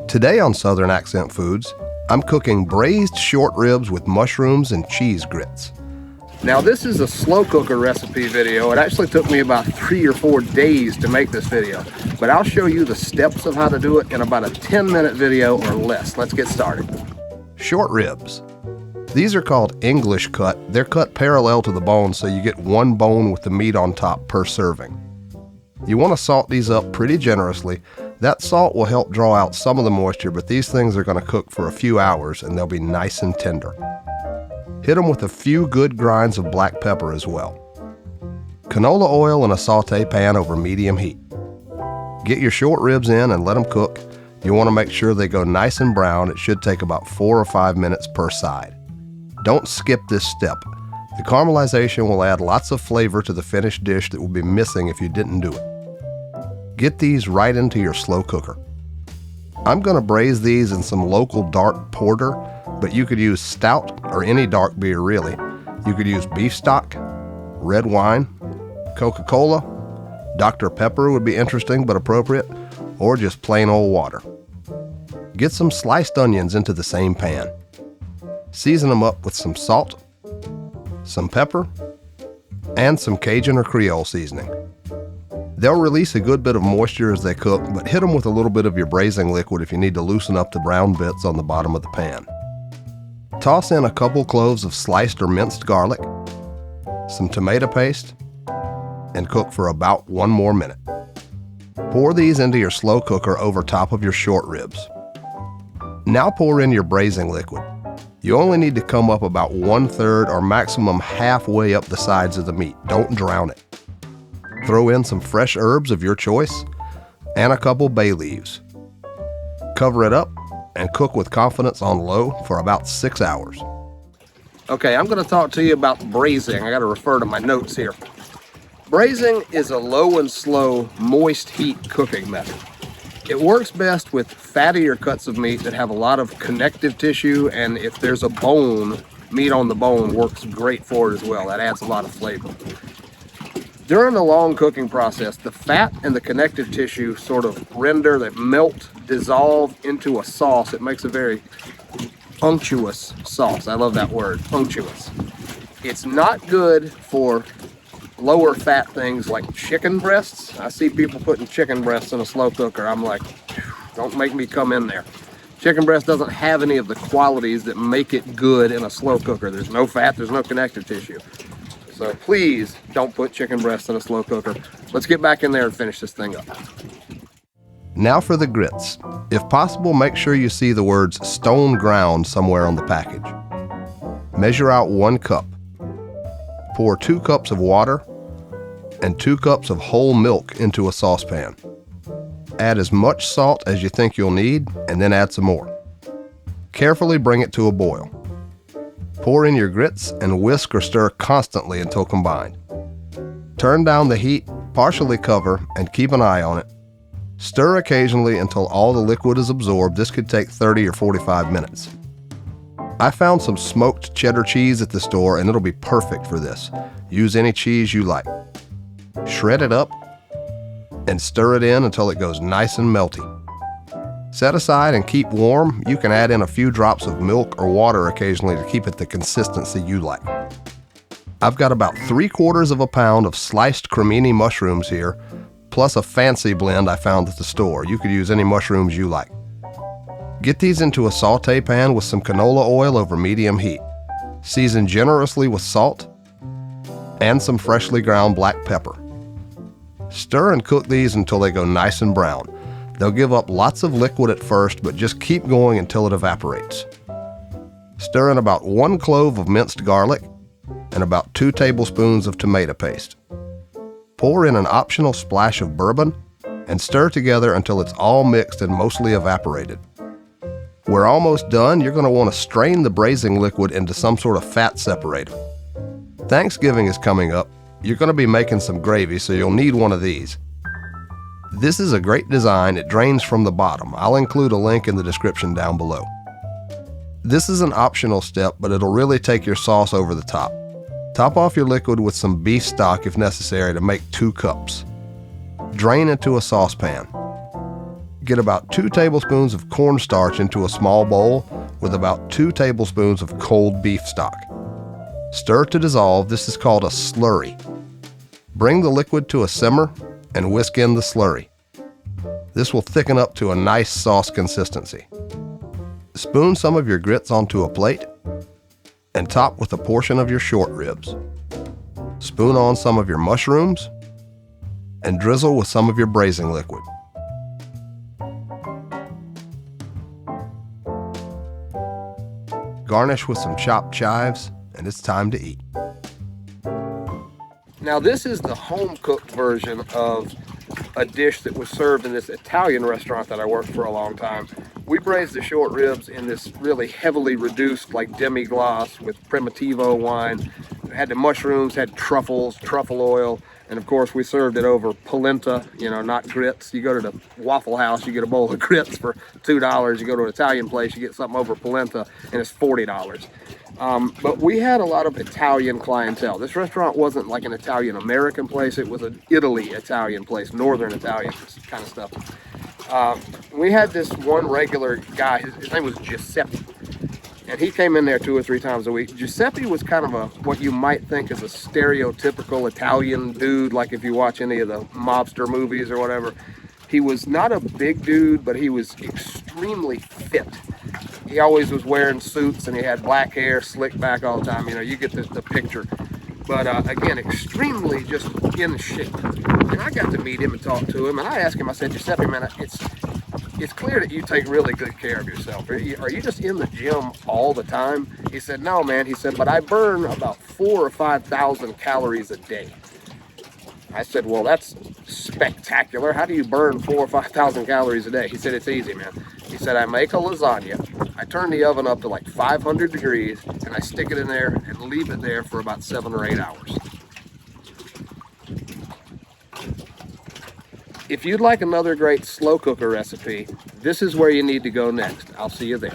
Today on Southern Accent Foods, I'm cooking braised short ribs with mushrooms and cheese grits. Now this is a slow cooker recipe video. It actually took me about 3 or 4 days to make this video, but I'll show you the steps of how to do it in about a 10-minute video or less. Let's get started. Short ribs. These are called English cut. They're cut parallel to the bone, so you get one bone with the meat on top per serving. You want to salt these up pretty generously. That salt will help draw out some of the moisture, but these things are going to cook for a few hours and they'll be nice and tender. Hit them with a few good grinds of black pepper as well. Canola oil in a saute pan over medium heat. Get your short ribs in and let them cook. You want to make sure they go nice and brown. It should take about 4 or 5 minutes per side. Don't skip this step. The caramelization will add lots of flavor to the finished dish that will be missing if you didn't do it. Get these right into your slow cooker. I'm going to braise these in some local dark porter, but you could use stout or any dark beer really. You could use beef stock, red wine, Coca-Cola, Dr. Pepper would be interesting but appropriate, or just plain old water. Get some sliced onions into the same pan. Season them up with some salt, some pepper, and some Cajun or Creole seasoning. They'll release a good bit of moisture as they cook, but hit them with a little bit of your braising liquid if you need to loosen up the brown bits on the bottom of the pan. Toss in a couple cloves of sliced or minced garlic, some tomato paste, and cook for about 1 more minute. Pour these into your slow cooker over top of your short ribs. Now pour in your braising liquid. You only need to come up about 1/3 or maximum halfway up the sides of the meat. Don't drown it. Throw in some fresh herbs of your choice and a couple bay leaves. Cover it up and cook with confidence on low for about 6 hours. Okay, I'm going to talk to you about braising. I got to refer to my notes here. Braising is a low and slow, moist heat cooking method. It works best with fattier cuts of meat that have a lot of connective tissue, and if there's a bone, meat on the bone works great for it as well. That adds a lot of flavor. During the long cooking process, the fat and the connective tissue sort of render, they melt, dissolve into a sauce. It makes a very unctuous sauce. I love that word, unctuous. It's not good for lower fat things like chicken breasts. I see people putting chicken breasts in a slow cooker. I'm like, don't make me come in there. Chicken breast doesn't have any of the qualities that make it good in a slow cooker. There's no fat, there's no connective tissue. So please don't put chicken breast in a slow cooker. Let's get back in there and finish this thing up. Now for the grits. If possible, make sure you see the words stone ground somewhere on the package. Measure out 1 cup. Pour 2 cups of water and 2 cups of whole milk into a saucepan. Add as much salt as you think you'll need and then add some more. Carefully bring it to a boil. Pour in your grits and whisk or stir constantly until combined. Turn down the heat, partially cover, and keep an eye on it. Stir occasionally until all the liquid is absorbed. This could take 30 or 45 minutes. I found some smoked cheddar cheese at the store and it'll be perfect for this. Use any cheese you like. Shred it up and stir it in until it goes nice and melty. Set aside and keep warm. You can add in a few drops of milk or water occasionally to keep it the consistency you like. I've got about 3/4 pound of sliced cremini mushrooms here, plus a fancy blend I found at the store. You could use any mushrooms you like. Get these into a saute pan with some canola oil over medium heat. Season generously with salt and some freshly ground black pepper. Stir and cook these until they go nice and brown. They'll give up lots of liquid at first, but just keep going until it evaporates. Stir in about 1 clove of minced garlic and about 2 tablespoons of tomato paste. Pour in an optional splash of bourbon and stir together until it's all mixed and mostly evaporated. We're almost done. You're going to want to strain the braising liquid into some sort of fat separator. Thanksgiving is coming up. You're going to be making some gravy, so you'll need one of these. This is a great design. It drains from the bottom. I'll include a link in the description down below. This is an optional step, but it'll really take your sauce over the top. Top off your liquid with some beef stock if necessary to make 2 cups. Drain into a saucepan. Get about 2 tablespoons of cornstarch into a small bowl with about 2 tablespoons of cold beef stock. Stir to dissolve. This is called a slurry. Bring the liquid to a simmer and whisk in the slurry. This will thicken up to a nice sauce consistency. Spoon some of your grits onto a plate and top with a portion of your short ribs. Spoon on some of your mushrooms and drizzle with some of your braising liquid. Garnish with some chopped chives, and it's time to eat. Now this is the home-cooked version of a dish that was served in this Italian restaurant that I worked for a long time. We braised the short ribs in this really heavily reduced like demi-glace with Primitivo wine. It had the mushrooms, had truffles, truffle oil, and of course we served it over polenta, you know, not grits. You go to the Waffle House, you get a bowl of grits for $2. You go to an Italian place, you get something over polenta, and it's $40. But we had a lot of Italian clientele. This restaurant wasn't like an Italian-American place. It was an Italy-Italian place, Northern Italian kind of stuff. We had this one regular guy, his name was Giuseppe, and he came in there 2 or 3 times a week. Giuseppe was kind of what you might think is a stereotypical Italian dude, like if you watch any of the mobster movies or whatever. He was not a big dude, but he was extremely fit. He always was wearing suits and he had black hair, slicked back all the time. You know, you get the picture. But again, extremely just in shape. And I got to meet him and talk to him. And I asked him, I said, Giuseppe, man, it's clear that you take really good care of yourself. Are you just in the gym all the time? He said, no, man. He said, but I burn about 4,000 or 5,000 calories a day. I said, well, that's spectacular. How do you burn 4,000 or 5,000 calories a day? He said, it's easy, man. He said, I make a lasagna. I turn the oven up to like 500 degrees and I stick it in there and leave it there for about 7 or 8 hours. If you'd like another great slow cooker recipe, this is where you need to go next. I'll see you there.